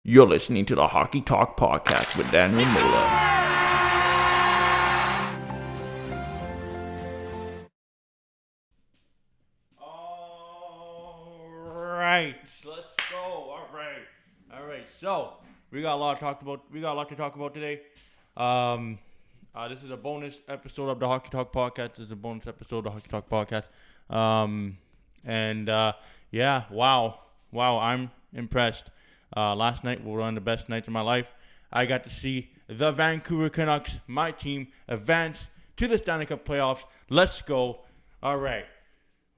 You're listening to the Hockey Talk Podcast with Daniel Mola. Alright, let's go. Alright. So we got a lot to talk about today. This is a bonus episode of the Hockey Talk Podcast. Wow, I'm impressed. Last night was one of the best nights of my life. I got to see the Vancouver Canucks, my team, advance to the Stanley Cup playoffs. Let's go. All right.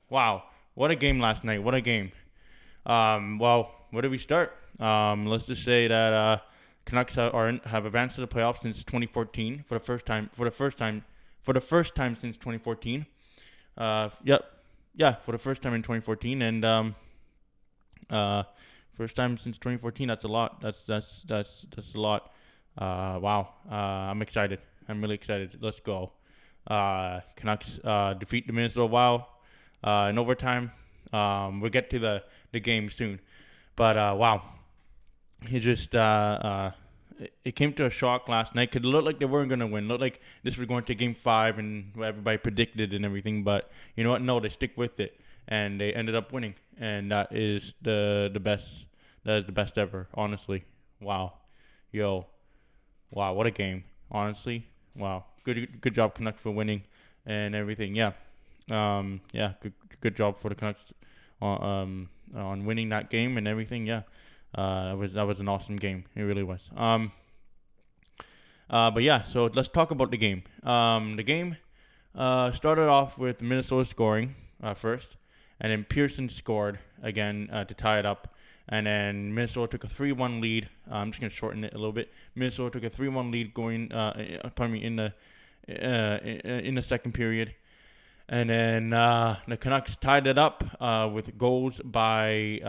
Wow. What a game last night. What a game. Well, where do we start? Let's just say that Canucks have advanced to the playoffs since 2014 for the first time since 2014. For the first time in 2014, and first time since 2014. That's a lot. That's a lot. Wow. I'm excited. I'm really excited. Let's go. Canucks defeat the Minnesota Wild in overtime. We'll get to the game soon. But wow. It just it came to a shock last night because it looked like they weren't going to win. It looked like this was going to Game 5 and what everybody predicted and everything. But you know what? No, they stick with it. And they ended up winning. And that is the best. That is the best ever, honestly. Wow. Wow, what a game. Honestly. Wow. Good job, Canucks, for winning and everything. Yeah. Good job for the Canucks on winning that game and everything. Yeah. That was an awesome game. It really was. But yeah, so let's talk about the game. The game started off with Minnesota scoring first, and then Pearson scored again to tie it up. And then Minnesota took a 3-1 lead. I'm just going to shorten it a little bit. Minnesota took a 3-1 lead in the second period. And then the Canucks tied it up with goals by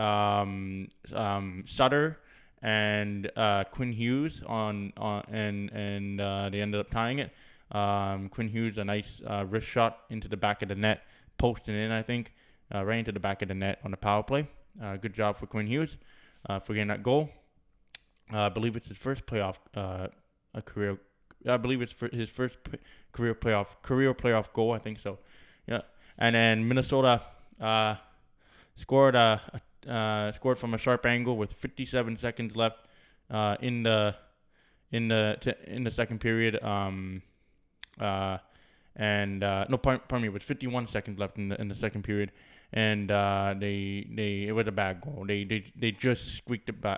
Sutter and Quinn Hughes and they ended up tying it. Quinn Hughes, a nice wrist shot into the back of the net, posting in, I think, right into the back of the net on the power play. Good job for Quinn Hughes for getting that goal. I believe it's his first playoff career. I believe it's his first career playoff goal. I think so. Yeah. And then Minnesota scored from a sharp angle with 57 seconds left in the second period. It was 51 seconds left in the second period. And it was a bad goal. They just squeaked it by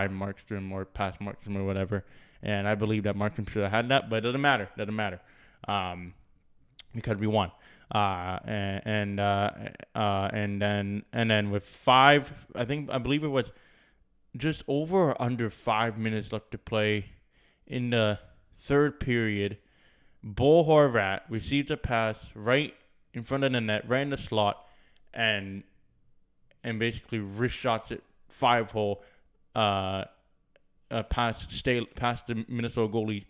Markstrom or past Markstrom or whatever. And I believe that Markstrom should have had that, but it doesn't matter. Because we won. And then with I believe it was just over or under 5 minutes left to play in the third period, Bo Horvat receives a pass right in front of the net, right in the slot, and basically wrist shots it 5-hole past the Minnesota goalie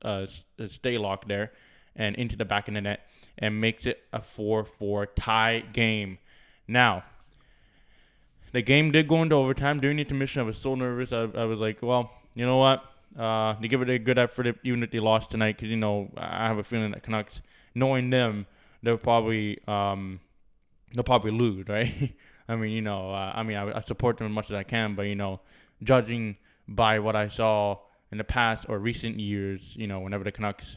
Staylock there and into the back of the net and makes it a 4-4 tie game. Now, the game did go into overtime. During the intermission, I was so nervous. I was like, well, you know what? They give it a good effort even if they lost tonight because, I have a feeling that Canucks, knowing them, they'll probably lose, right? I support them as much as I can, but judging by what I saw in the past or recent years, whenever the Canucks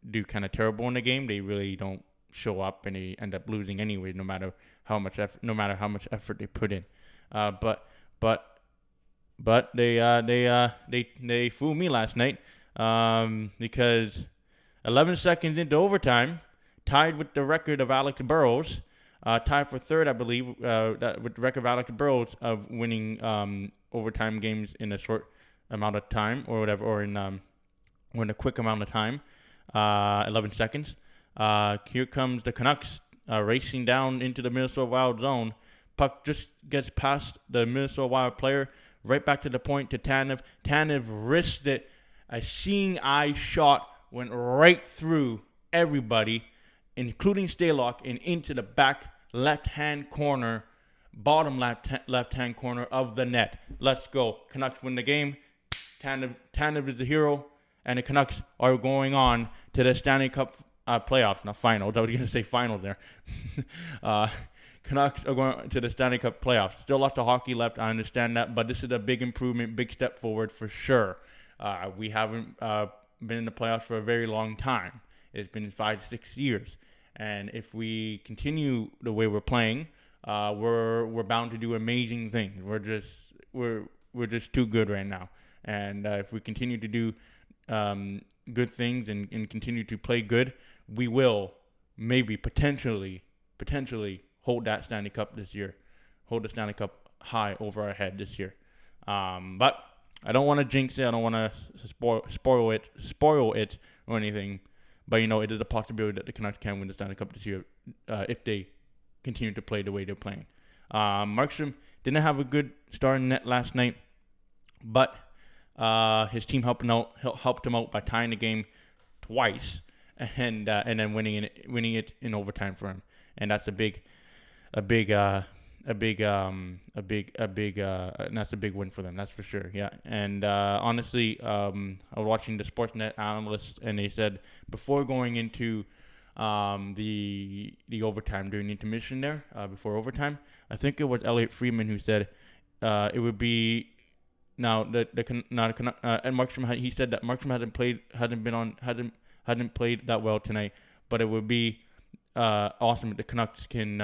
do kind of terrible in the game, they really don't show up and they end up losing anyway, no matter how much effort they put in. But they fooled me last night. Because 11 seconds into overtime, tied with the record of Alex Burrows, tied for third, I believe, with the record of Alex Burrows of winning overtime games in a short amount of time or whatever, or in a quick amount of time, 11 seconds. Here comes the Canucks racing down into the Minnesota Wild zone. Puck just gets past the Minnesota Wild player, right back to the point to Tanev. Tanev wristed it. A seeing eye shot went right through everybody, including Staylock, and into the back left-hand corner bottom left-hand corner of the net. Let's go. Canucks win the game. Tanev is the hero, and the Canucks are going on to the Stanley Cup playoffs, not finals. I was going to say finals there. Canucks are going to the Stanley Cup playoffs. Still lots of hockey left, I understand that, but this is a big improvement, big step forward for sure. We haven't been in the playoffs for a very long time. It's been 5 to 6 years, and if we continue the way we're playing, we're bound to do amazing things. We're just too good right now, and if we continue to do good things and continue to play good, we will maybe potentially hold that Stanley Cup this year, hold the Stanley Cup high over our head this year. But I don't want to jinx it. I don't want to spoil it or anything. But it is a possibility that the Canucks can win the Stanley Cup this year if they continue to play the way they're playing. Markstrom didn't have a good start in net last night, but his team helped him out by tying the game twice and then winning it in overtime for him. And that's and that's a big win for them. That's for sure. Yeah. And honestly, I was watching the Sportsnet analyst, and they said before going into the overtime during the intermission there, before overtime, I think it was Elliot Friedman who said it would be now and Markstrom he said that Markstrom hadn't played that well tonight, but it would be awesome if the Canucks can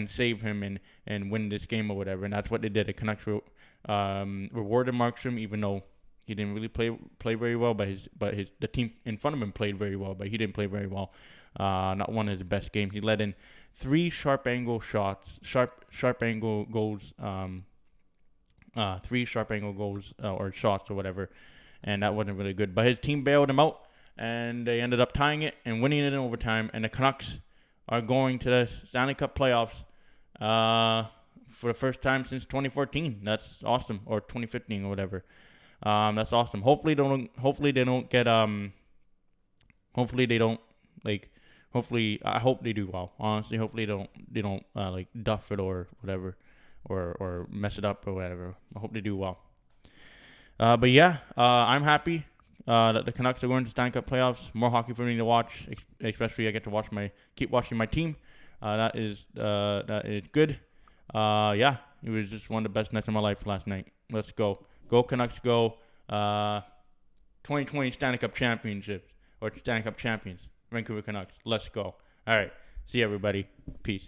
save him and win this game or whatever, and that's what they did. The Canucks rewarded Markstrom, even though he didn't really play very well, but the team in front of him played very well, but he didn't play very well. Not one of his best games. He let in 3 sharp angle goals, 3 sharp angle goals or shots or whatever, and that wasn't really good. But his team bailed him out, and they ended up tying it and winning it in overtime. And the Canucks are going to the Stanley Cup playoffs for the first time since 2014. That's awesome, or 2015 or whatever. That's awesome. Hopefully they don't get I hope they do well. Honestly, hopefully they don't like duff it or whatever, or mess it up or whatever. I hope they do well. But yeah, I'm happy that the Canucks are going to Stanley Cup playoffs. More hockey for me to watch, especially I get to keep watching my team. That is good. Yeah, it was just one of the best nights of my life last night. Let's go. Go Canucks, go. 2020 Stanley Cup Championships, or Stanley Cup champions, Vancouver Canucks. Let's go. All right. See you, everybody. Peace.